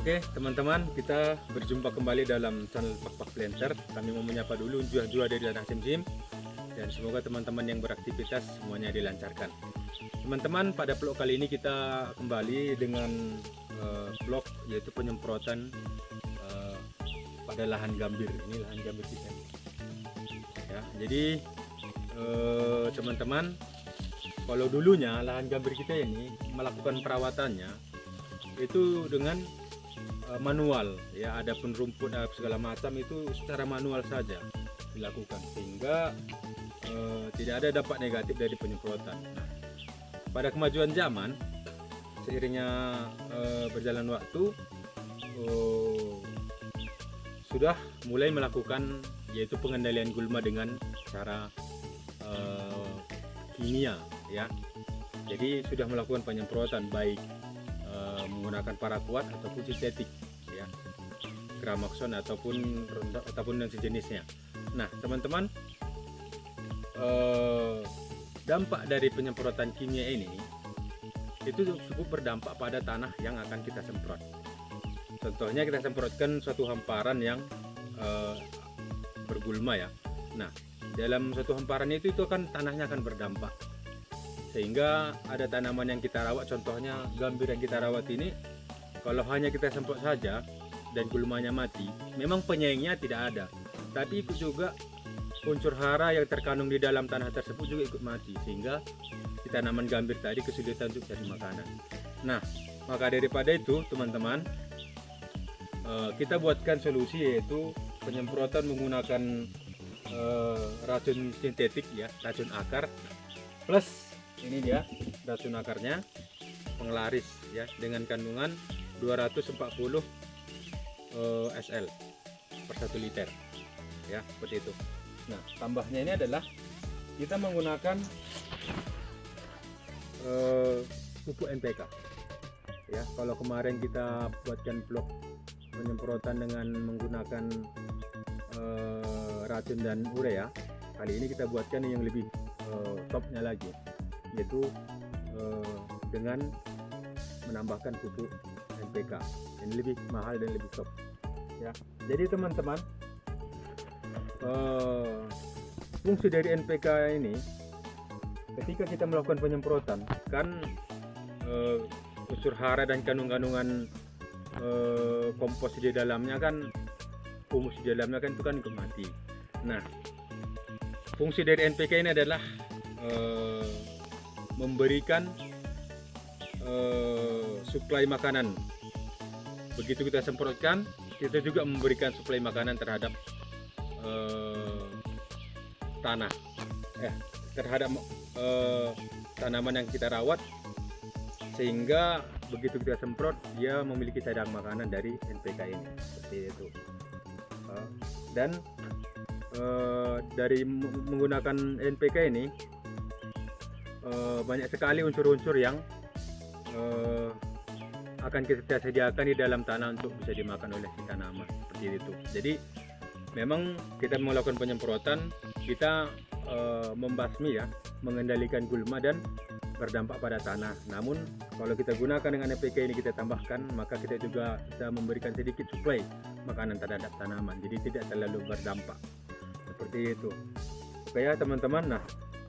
Oke teman-teman, kita berjumpa kembali dalam channel Pak Pak Planter. Kami mau menyapa dulu jua-jua dari Danang Sim dan semoga teman-teman yang beraktivitas semuanya dilancarkan. Teman-teman, pada vlog kali ini kita kembali dengan vlog yaitu penyemprotan pada lahan gambir. Ini lahan gambir kita ya. Jadi teman-teman, kalau dulunya lahan gambir kita ini melakukan perawatannya itu dengan manual ya, adapun rumput segala macam itu secara manual saja dilakukan, sehingga tidak ada dampak negatif dari penyemprotan. Nah, pada kemajuan zaman, seiringnya berjalan waktu, sudah mulai melakukan yaitu pengendalian gulma dengan cara kimia ya. Jadi sudah melakukan penyemprotan baik menggunakan paraquat ataupun sintetik ya, Gramaxon ataupun dan sejenisnya. Nah teman-teman, dampak dari penyemprotan kimia ini itu cukup berdampak pada tanah yang akan kita semprot. Contohnya kita semprotkan suatu hamparan yang bergulma ya. Nah dalam suatu hamparan itu kan tanahnya akan berdampak, sehingga ada tanaman yang kita rawat, contohnya gambir yang kita rawat ini, kalau hanya kita semprot saja dan gulmanya mati, memang penyaingnya tidak ada, tapi ikut juga unsur hara yang terkandung di dalam tanah tersebut juga ikut mati, sehingga si tanaman gambir tadi kesulitan untuk cari makanan. Nah maka daripada itu teman-teman, kita buatkan solusi yaitu penyemprotan menggunakan racun sintetik ya, racun akar plus ini dia racun akarnya, penglaris ya, dengan kandungan 240 SL per 1 liter ya, seperti itu. Nah tambahnya ini adalah kita menggunakan pupuk NPK ya. Kalau kemarin kita buatkan blok penyemprotan dengan menggunakan racun dan urea, kali ini kita buatkan yang lebih topnya lagi, yaitu dengan menambahkan pupuk NPK. Ini lebih mahal dan lebih top ya. Jadi teman-teman, fungsi dari NPK ini ketika kita melakukan penyemprotan kan unsur hara dan kandungan kompos di dalamnya kan, humus di dalamnya kan itu kan ikut mati. Nah fungsi dari NPK ini adalah memberikan suplai makanan. Begitu kita semprotkan, kita juga memberikan suplai makanan terhadap tanah, terhadap tanaman yang kita rawat, sehingga begitu kita semprot dia memiliki cadangan makanan dari NPK ini, seperti itu. Dan dari menggunakan NPK ini banyak sekali unsur-unsur yang akan kita sediakan di dalam tanah untuk bisa dimakan oleh si tanaman, seperti itu. Jadi memang kita melakukan penyemprotan, kita membasmi ya, mengendalikan gulma dan berdampak pada tanah. Namun kalau kita gunakan dengan NPK ini, kita tambahkan, maka kita juga bisa memberikan sedikit suplai makanan terhadap tanaman, jadi tidak terlalu berdampak, seperti itu. Oke ya teman-teman. Nah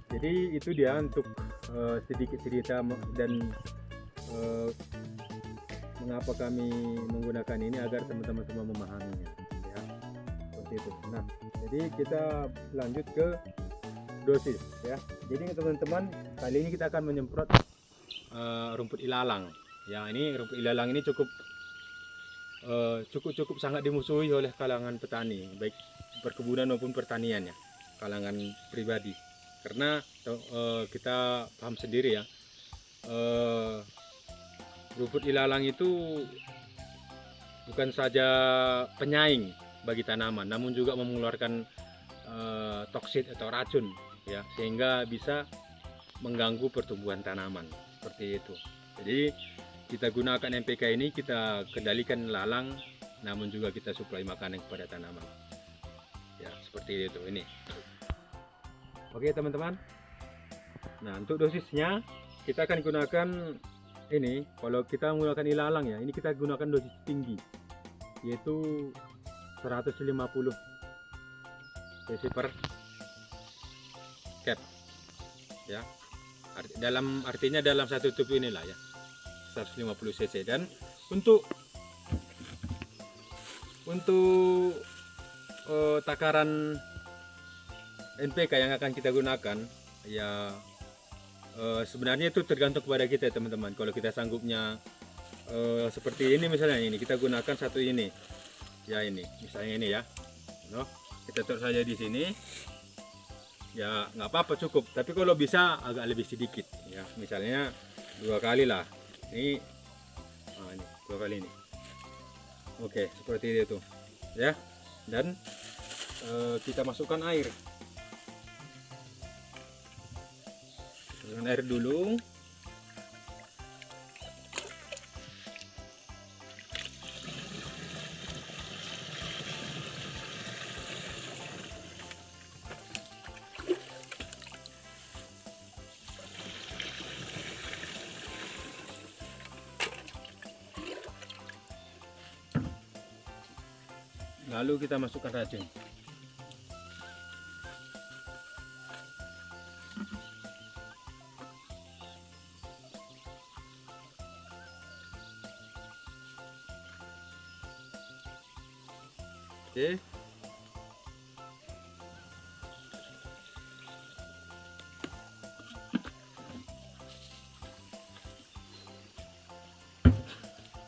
jadi itu dia untuk sedikit cerita dan mengapa kami menggunakan ini, agar teman-teman semua memahaminya ya, seperti itu. Nah jadi kita lanjut ke dosis ya. Jadi teman-teman, kali ini kita akan menyemprot rumput ilalang ya. Ini rumput ilalang ini cukup sangat dimusuhi oleh kalangan petani, baik perkebunan maupun pertanian ya, kalangan pribadi, karena kita paham sendiri ya, rumput ilalang itu bukan saja penyaing bagi tanaman, namun juga mengeluarkan toksit atau racun ya, sehingga bisa mengganggu pertumbuhan tanaman, seperti itu. Jadi kita gunakan NPK ini, kita kendalikan lalang, namun juga kita suplai makanan kepada tanaman ya, seperti itu. Ini oke teman-teman. Nah untuk dosisnya kita akan gunakan ini kalau kita menggunakan ilalang ya, ini kita gunakan dosis tinggi, yaitu 150 cc per cap ya. Artinya dalam satu tube inilah ya, 150 cc. Dan untuk takaran NPK yang akan kita gunakan ya, sebenarnya itu tergantung kepada kita teman-teman. Kalau kita sanggupnya seperti ini misalnya, ini kita gunakan satu ini ya, ini misalnya ini ya, kita taruh saja di sini ya, nggak apa-apa cukup. Tapi kalau bisa agak lebih sedikit ya, misalnya 2 kali lah ini, ini 2 kali ini. Oke, seperti itu ya. Dan kita masukkan air. Masukkan air dulu. Lalu kita masukkan racun. Oke.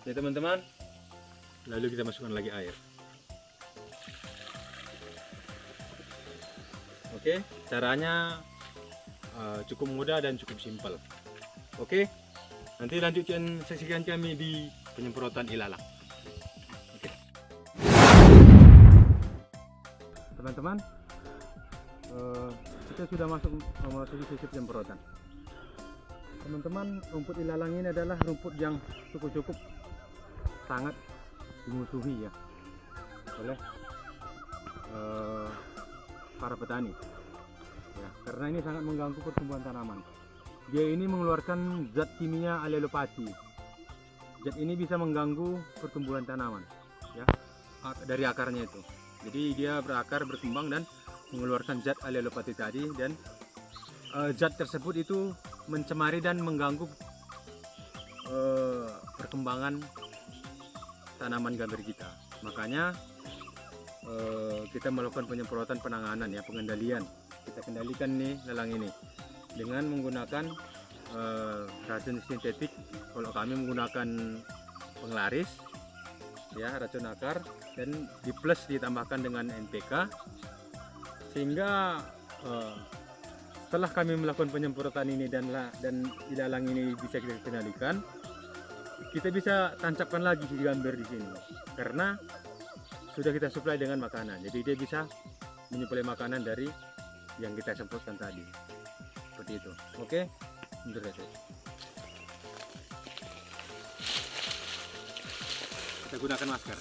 Oke teman-teman, lalu kita masukkan lagi air. Oke, caranya cukup mudah dan cukup simpel. Oke, nanti lanjutkan saksikan kami di penyemprotan ilalang. Oke, teman-teman, kita sudah memasuki sesi penyemprotan. Teman-teman, rumput ilalang ini adalah rumput yang cukup sangat dimusuhi ya oleh para petani ya, karena ini sangat mengganggu pertumbuhan tanaman. Dia ini mengeluarkan zat kimia alelopati. Zat ini bisa mengganggu pertumbuhan tanaman ya, dari akarnya itu. Jadi dia berakar, berkembang dan mengeluarkan zat alelopati tadi, dan zat tersebut itu mencemari dan mengganggu perkembangan tanaman gambir kita. Makanya kita melakukan penyemprotan, penanganan ya, pengendalian. Kita kendalikan nih ilalang ini dengan menggunakan racun sintetik. Kalau kami menggunakan penglaris ya, racun akar, dan di plus ditambahkan dengan NPK, sehingga setelah kami melakukan penyemprotan ini dan ilalang ini bisa kita kendalikan, kita bisa tancapkan lagi si gambir di sini karena sudah kita suplai dengan makanan. Jadi dia bisa menyuplai makanan dari yang kita semprotkan tadi. Seperti itu. Oke, mundur saja. Kita gunakan masker.